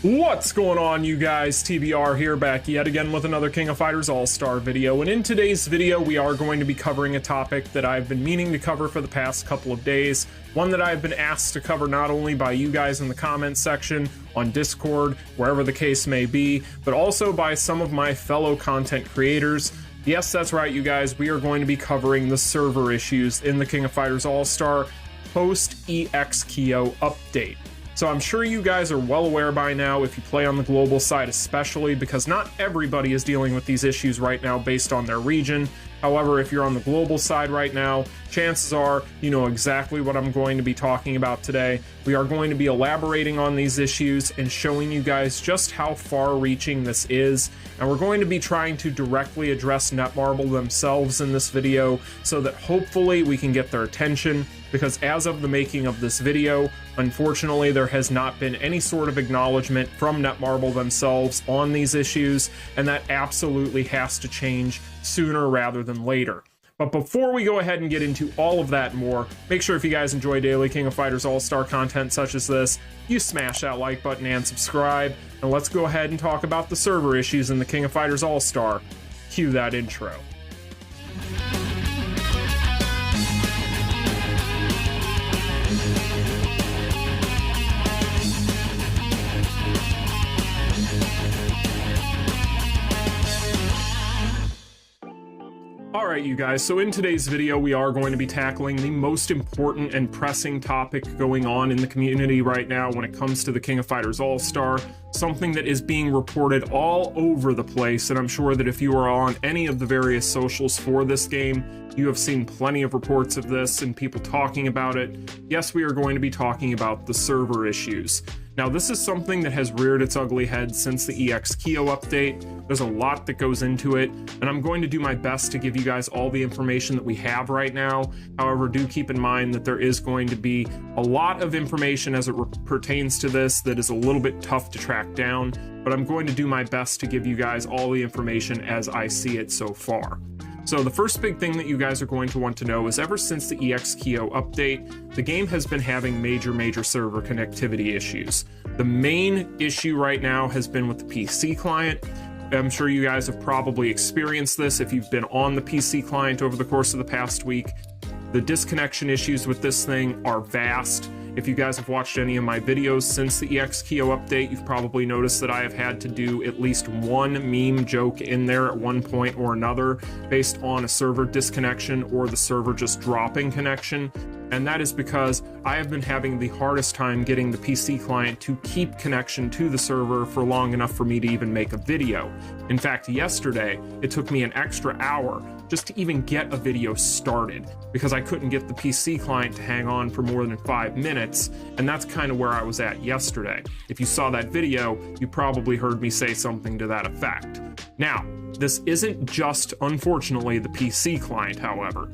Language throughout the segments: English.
What's going on, you guys? TBR here, back yet again with another King of Fighters All-Star video, and in today's video we are going to be covering a topic that I've been meaning to cover for the past couple of days, one that I've been asked to cover not only by you guys in the comments section, on Discord, wherever the case may be, but also by some of my fellow content creators. Yes, that's right, you guys, we are going to be covering the server issues in the King of Fighters All-Star post-EXKO update. So I'm sure you guys are well aware by now, if you play on the global side especially, because not everybody is dealing with these issues right now based on their region. However, if you're on the global side right now, chances are you know exactly what I'm going to be talking about today. We are going to be elaborating on these issues and showing you guys just how far-reaching this is, and we're going to be trying to directly address Netmarble themselves in this video so that hopefully we can get their attention, because as of the making of this video, unfortunately there has not been any sort of acknowledgement from Netmarble themselves on these issues, and that absolutely has to change sooner rather than later. But before we go ahead and get into all of that and more, make sure if you guys enjoy daily King of Fighters All-Star content such as this, you smash that like button and subscribe, and let's go ahead and talk about the server issues in the King of Fighters All-Star. Cue that intro. Alright, you guys, so in today's video we are going to be tackling the most important and pressing topic going on in the community right now when it comes to the King of Fighters All-Star, something that is being reported all over the place, and I'm sure that if you are on any of the various socials for this game, you have seen plenty of reports of this and people talking about it. Yes, we are going to be talking about the server issues. Now, this is something that has reared its ugly head since the EXKO update. There's a lot that goes into it, and I'm going to do my best to give you guys all the information that we have right now. However, do keep in mind that there is going to be a lot of information as it pertains to this that is a little bit tough to track down, but I'm going to do my best to give you guys all the information as I see it so far. So the first big thing that you guys are going to want to know is ever since the EXKO update, the game has been having major server connectivity issues. The main issue right now has been with the PC client. I'm sure you guys have probably experienced this if you've been on the PC client over the course of the past week. The disconnection issues with this thing are vast. If you guys have watched any of my videos since the EXKO update, you've probably noticed that I have had to do at least one meme joke in there at one point or another based on a server disconnection or the server just dropping connection. And that is because I have been having the hardest time getting the PC client to keep connection to the server for long enough for me to even make a video. In fact, yesterday, it took me an extra hour just to even get a video started because I couldn't get the PC client to hang on for more than 5 minutes, and that's kind of where I was at yesterday. If you saw that video, you probably heard me say something to that effect. Now, this isn't just, unfortunately, the PC client, however.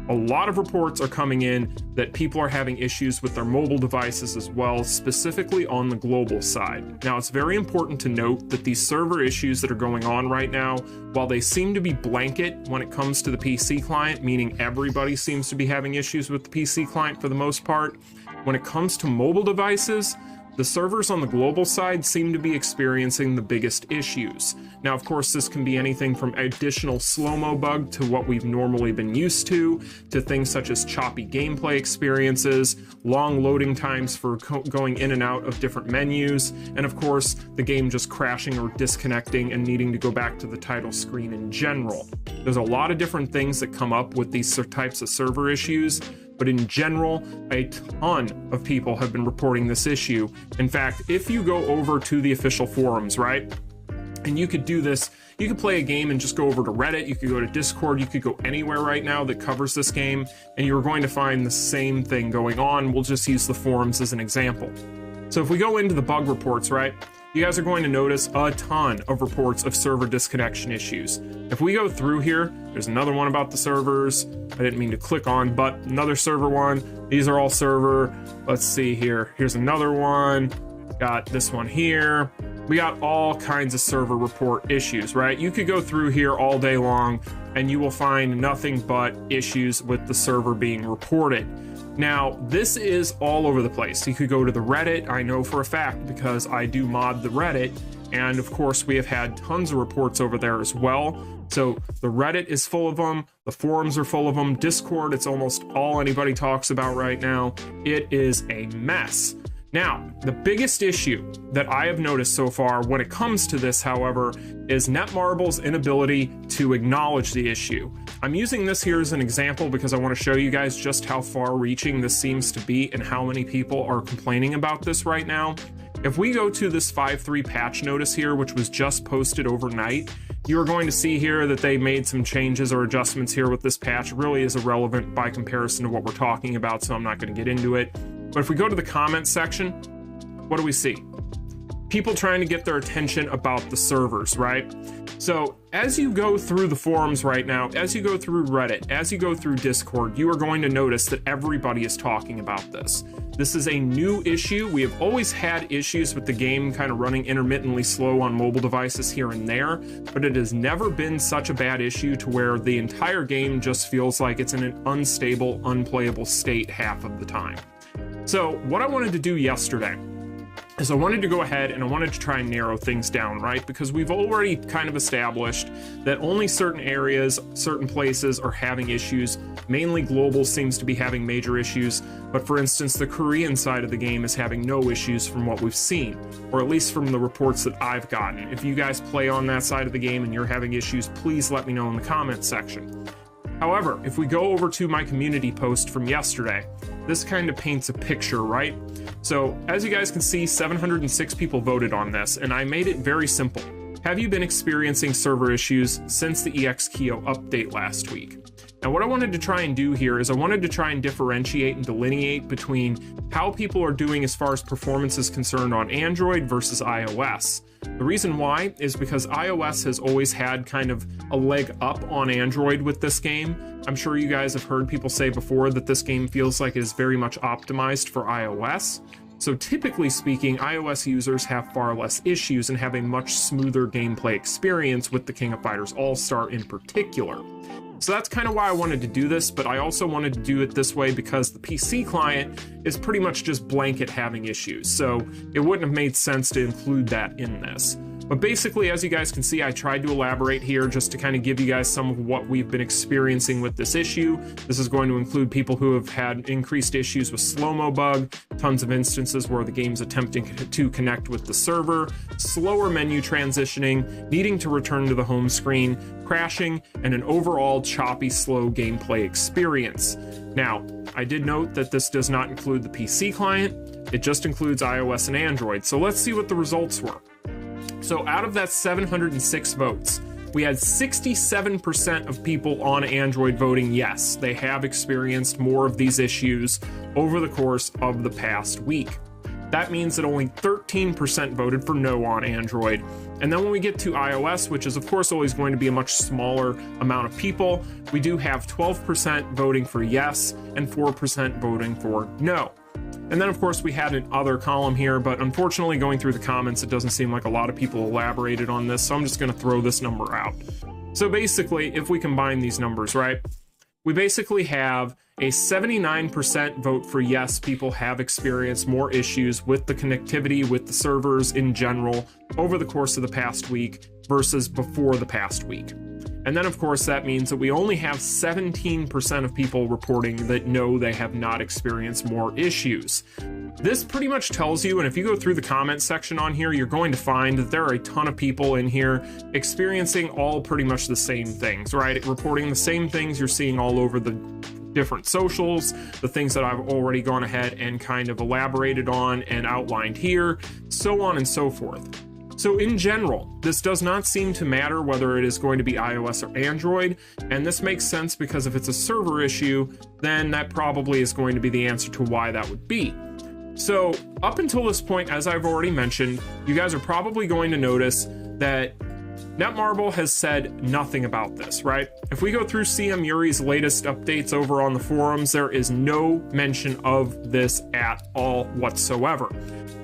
A lot of reports are coming in that people are having issues with their mobile devices as well, specifically on the global side. Now, it's very important to note that these server issues that are going on right now, while they seem to be blanket when it comes to the PC client, meaning everybody seems to be having issues with the PC client for the most part, when it comes to mobile devices, the servers on the global side seem to be experiencing the biggest issues. Now, of course, this can be anything from additional slow-mo bug to what we've normally been used to things such as choppy gameplay experiences, long loading times for going in and out of different menus, and of course, the game just crashing or disconnecting and needing to go back to the title screen in general. There's a lot of different things that come up with these types of server issues, but in general, a ton of people have been reporting this issue. In fact, if you go over to the official forums, right, and you could do this, you could play a game and just go over to Reddit, you could go to Discord, you could go anywhere right now that covers this game, and you're going to find the same thing going on. We'll just use the forums as an example. So if we go into the bug reports, right, you guys are going to notice a ton of reports of server disconnection issues. If we go through here, there's another one about the servers. I didn't mean to click on, but another server one. These are all server. Let's see here. Here's another one. Got this one here. We got all kinds of server report issues, right? You could go through here all day long and you will find nothing but issues with the server being reported. Now, this is all over the place. You could go to the Reddit, I know for a fact because I do mod the Reddit, and of course we have had tons of reports over there as well. So the Reddit is full of them, the forums are full of them, Discord, it's almost all anybody talks about right now. It is a mess. Now, the biggest issue that I have noticed so far when it comes to this, however, is Netmarble's inability to acknowledge the issue. I'm using this here as an example because I want to show you guys just how far-reaching this seems to be and how many people are complaining about this right now. If we go to this 5.3 patch notice here, which was just posted overnight, you're going to see here that they made some changes or adjustments here with this patch. It really is irrelevant by comparison to what we're talking about, so I'm not going to get into it. But if we go to the comments section, what do we see? People trying to get their attention about the servers, right? So as you go through the forums right now, as you go through Reddit, as you go through Discord, you are going to notice that everybody is talking about this. This is a new issue. We have always had issues with the game kind of running intermittently slow on mobile devices here and there, but it has never been such a bad issue to where the entire game just feels like it's in an unstable, unplayable state half of the time. So what I wanted to do yesterday is I wanted to go ahead and I wanted to try and narrow things down, right? Because we've already kind of established that only certain areas, certain places are having issues. Mainly global seems to be having major issues, but for instance, the Korean side of the game is having no issues from what we've seen, or at least from the reports that I've gotten. If you guys play on that side of the game and you're having issues, please let me know in the comments section. However, if we go over to my community post from yesterday, this kind of paints a picture, right? So as you guys can see, 706 people voted on this, and I made it very simple. Have you been experiencing server issues since the EXKIO update last week? Now what I wanted to try and do here is I wanted to try and differentiate and delineate between how people are doing as far as performance is concerned on Android versus iOS. The reason why is because iOS has always had kind of a leg up on Android with this game. I'm sure you guys have heard people say before that this game feels like it is very much optimized for iOS. So typically speaking, iOS users have far less issues and have a much smoother gameplay experience with the King of Fighters All-Star in particular. So that's kind of why I wanted to do this, but I also wanted to do it this way because the PC client is pretty much just blanket having issues, so it wouldn't have made sense to include that in this. But basically, as you guys can see, I tried to elaborate here just to kind of give you guys some of what we've been experiencing with this issue. This is going to include people who have had increased issues with slow-mo bug, tons of instances where the game's attempting to connect with the server, slower menu transitioning, needing to return to the home screen, crashing, and an overall choppy, slow gameplay experience. Now, I did note that this does not include the PC client, it just includes iOS and Android, so let's see what the results were. So out of that 706 votes, we had 67% of people on Android voting yes, they have experienced more of these issues over the course of the past week. That means that only 13% voted for no on Android. And then when we get to iOS, which is of course always going to be a much smaller amount of people, we do have 12% voting for yes and 4% voting for no. And then of course we had an other column here, but unfortunately going through the comments, it doesn't seem like a lot of people elaborated on this, so I'm just gonna throw this number out. So basically, if we combine these numbers, right, we basically have a 79% vote for yes, people have experienced more issues with the connectivity, with the servers in general over the course of the past week versus before the past week. And then of course that means that we only have 17% of people reporting that no, they have not experienced more issues. This pretty much tells you, and if you go through the comment section on here, you're going to find that there are a ton of people in here experiencing all pretty much the same things, right? Reporting the same things you're seeing all over the different socials, the things that I've already gone ahead and kind of elaborated on and outlined here, so on and so forth. So in general, this does not seem to matter whether it is going to be iOS or Android, and this makes sense because if it's a server issue, then that probably is going to be the answer to why that would be. So up until this point, as I've already mentioned, you guys are probably going to notice that Netmarble has said nothing about this, right? If we go through CM Iori's latest updates over on the forums, there is no mention of this at all whatsoever.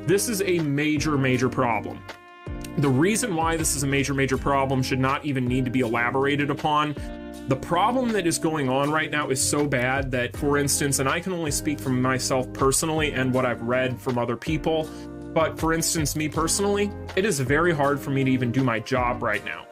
This is a major problem. The reason why this is a major problem should not even need to be elaborated upon. The problem that is going on right now is so bad that, for instance, and I can only speak from myself personally and what I've read from other people, but for instance, me personally, it is very hard for me to even do my job right now.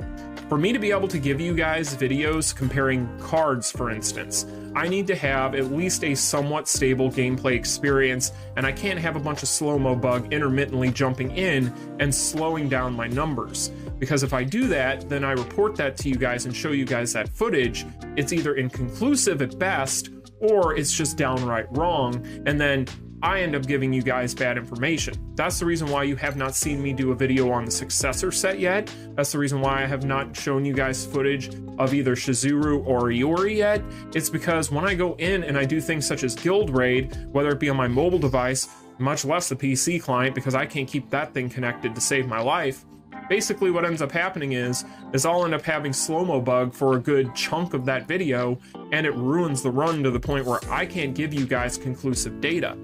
For me to be able to give you guys videos comparing cards, for instance, I need to have at least a somewhat stable gameplay experience, and I can't have a bunch of slow-mo bug intermittently jumping in and slowing down my numbers. Because if I do that, then I report that to you guys and show you guys that footage, it's either inconclusive at best, or it's just downright wrong, and then I end up giving you guys bad information. That's the reason why you have not seen me do a video on the successor set yet. That's the reason why I have not shown you guys footage of either Chizuru or Iori yet. It's because when I go in and I do things such as guild raid, whether it be on my mobile device, much less the PC client, because I can't keep that thing connected to save my life, basically what ends up happening is I'll end up having slow-mo bug for a good chunk of that video, and it ruins the run to the point where I can't give you guys conclusive data.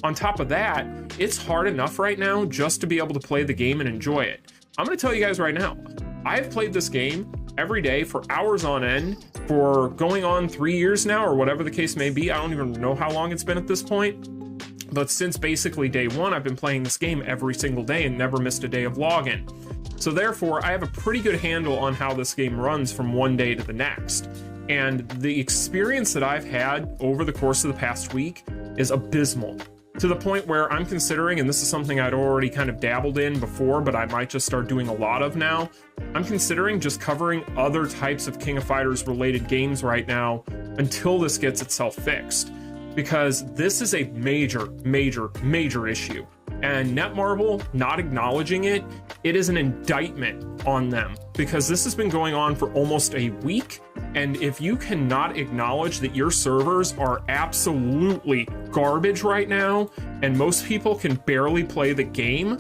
On top of that, it's hard enough right now just to be able to play the game and enjoy it. I'm going to tell you guys right now, I've played this game every day for hours on end for going on 3 years now, or whatever the case may be. I don't even know how long it's been at this point. But since basically day one, I've been playing this game every single day and never missed a day of login. So therefore, I have a pretty good handle on how this game runs from one day to the next. And the experience that I've had over the course of the past week is abysmal. To the point where I'm considering, and this is something I'd already kind of dabbled in before, but I might just start doing a lot of now, I'm considering just covering other types of King of Fighters related games right now until this gets itself fixed. Because this is a major, major, major issue. And Netmarble not acknowledging it, it is an indictment on them. Because this has been going on for almost a week, and if you cannot acknowledge that your servers are absolutely garbage right now, and most people can barely play the game,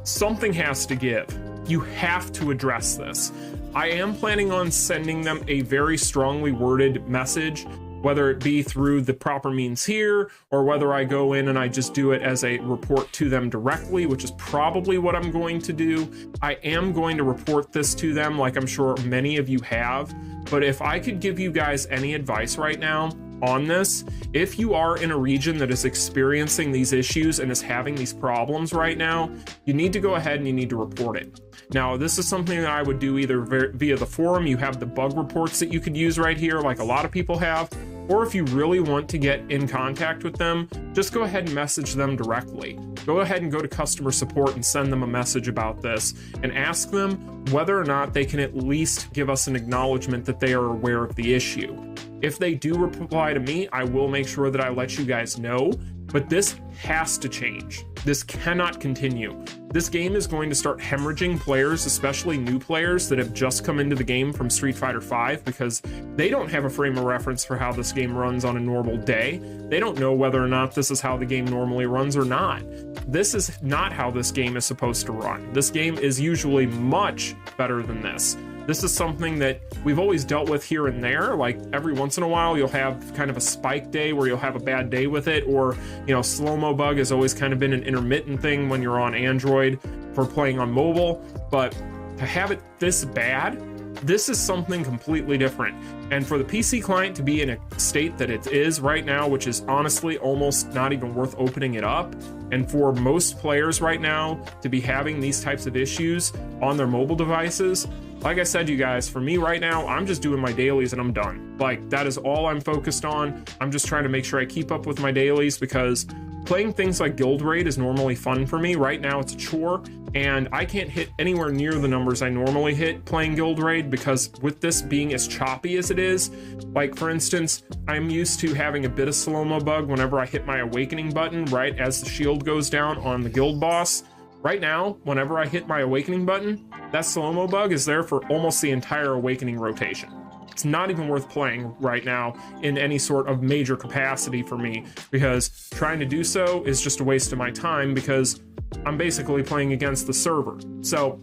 something has to give. You have to address this. I am planning on sending them a very strongly worded message, whether it be through the proper means here, or whether I go in and I just do it as a report to them directly, which is probably what I'm going to do. I am going to report this to them, like I'm sure many of you have. But if I could give you guys any advice right now on this, if you are in a region that is experiencing these issues and is having these problems right now, you need to go ahead and you need to report it. Now, this is something that I would do either via the forum. You have the bug reports that you could use right here, like a lot of people have. Or if you really want to get in contact with them, just go ahead and message them directly. Go ahead and go to customer support and send them a message about this and ask them whether or not they can at least give us an acknowledgement that they are aware of the issue. If they do reply to me, I will make sure that I let you guys know, but this has to change. This cannot continue. This game is going to start hemorrhaging players, especially new players that have just come into the game from Street Fighter V, because they don't have a frame of reference for how this game runs on a normal day. They don't know whether or not this is how the game normally runs or not. This is not how this game is supposed to run. This game is usually much better than this. This is something that we've always dealt with here and there. Like every once in a while, you'll have kind of a spike day where you'll have a bad day with it, or, you know, slow-mo bug has always kind of been an intermittent thing when you're on Android for playing on mobile. But to have it this bad, this is something completely different. And for the PC client to be in a state that it is right now, which is honestly almost not even worth opening it up, and for most players right now to be having these types of issues on their mobile devices, like I said, you guys, for me right now, I'm just doing my dailies and I'm done. Like, that is all I'm focused on. I'm just trying to make sure I keep up with my dailies, because playing things like Guild Raid is normally fun for me. Right now it's a chore, and I can't hit anywhere near the numbers I normally hit playing Guild Raid, because with this being as choppy as it is, like for instance, I'm used to having a bit of slow-mo bug whenever I hit my awakening button right as the shield goes down on the guild boss. Right now, whenever I hit my awakening button, that slow-mo bug is there for almost the entire awakening rotation. It's not even worth playing right now in any sort of major capacity for me, because trying to do so is just a waste of my time, because I'm basically playing against the server. So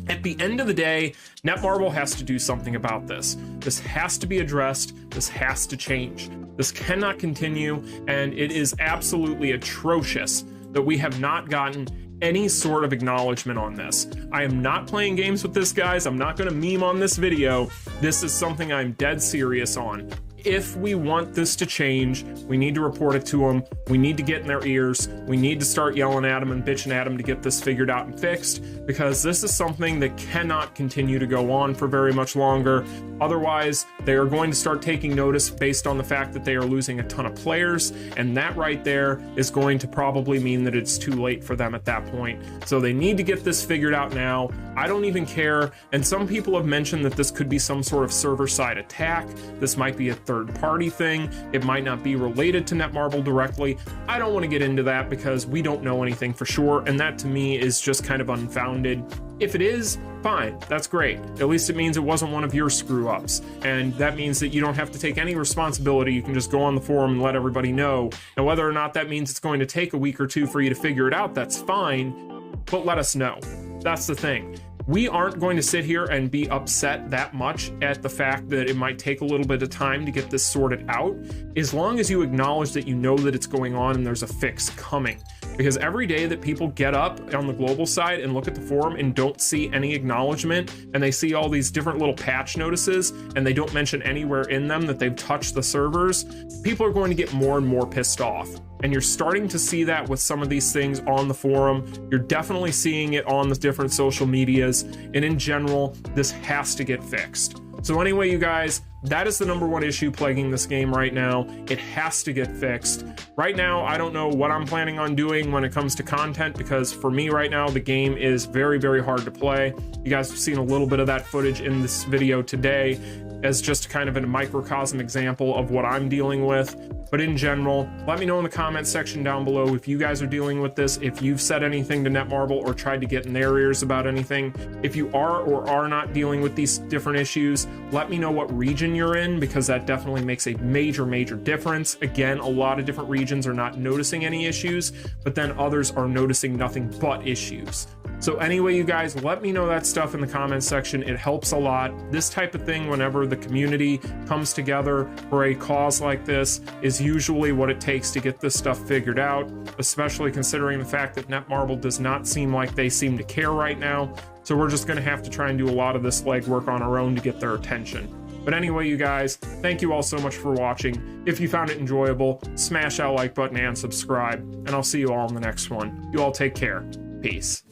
at the end of the day, Netmarble has to do something about this. This has to be addressed. This has to change. This cannot continue, and it is absolutely atrocious that we have not gotten any sort of acknowledgement on this. I am not playing games with this, guys. I'm not going to meme on this video. This is something I'm dead serious on. If we want this to change, we need to report it to them. We need to get in their ears. We need to start yelling at them and bitching at them to get this figured out and fixed, because this is something that cannot continue to go on for very much longer. Otherwise, they are going to start taking notice based on the fact that they are losing a ton of players, and that right there is going to probably mean that it's too late for them at that point. So they need to get this figured out now. I don't even care, and some people have mentioned that this could be some sort of server-side attack. This might be a third-party thing. It might not be related to Netmarble directly. I don't want to get into that because we don't know anything for sure, and that to me is just kind of unfounded. If it is, fine, that's great. At least it means it wasn't one of your screw-ups, and that means that you don't have to take any responsibility. You can just go on the forum and let everybody know. Now, whether or not that means it's going to take a week or two for you to figure it out, that's fine, but let us know. That's the thing. We aren't going to sit here and be upset that much at the fact that it might take a little bit of time to get this sorted out, as long as you acknowledge that you know that it's going on and there's a fix coming. Because every day that people get up on the global side and look at the forum and don't see any acknowledgement, and they see all these different little patch notices and they don't mention anywhere in them that they've touched the servers, people are going to get more and more pissed off. And you're starting to see that with some of these things on the forum. You're definitely seeing it on the different social medias, and in general, this has to get fixed. So anyway, you guys, that is the #1 issue plaguing this game right now. It has to get fixed. Right now, I don't know what I'm planning on doing when it comes to content, because for me right now, the game is very, very hard to play. You guys have seen a little bit of that footage in this video today as just kind of a microcosm example of what I'm dealing with. But in general, let me know in the comments section down below if you guys are dealing with this, if you've said anything to Netmarble or tried to get in their ears about anything. If you are or are not dealing with these different issues, let me know what region you're in, because that definitely makes a major, major difference. Again, a lot of different regions are not noticing any issues, but then others are noticing nothing but issues. So anyway, you guys, let me know that stuff in the comments section. It helps a lot. This type of thing, whenever the community comes together for a cause like this, is usually what it takes to get this stuff figured out, especially considering the fact that Netmarble does not seem like they seem to care right now. So we're just going to have to try and do a lot of this legwork on our own to get their attention. But anyway, you guys, thank you all so much for watching. If you found it enjoyable, smash that like button and subscribe, and I'll see you all in the next one. You all take care. Peace.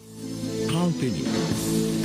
Continue.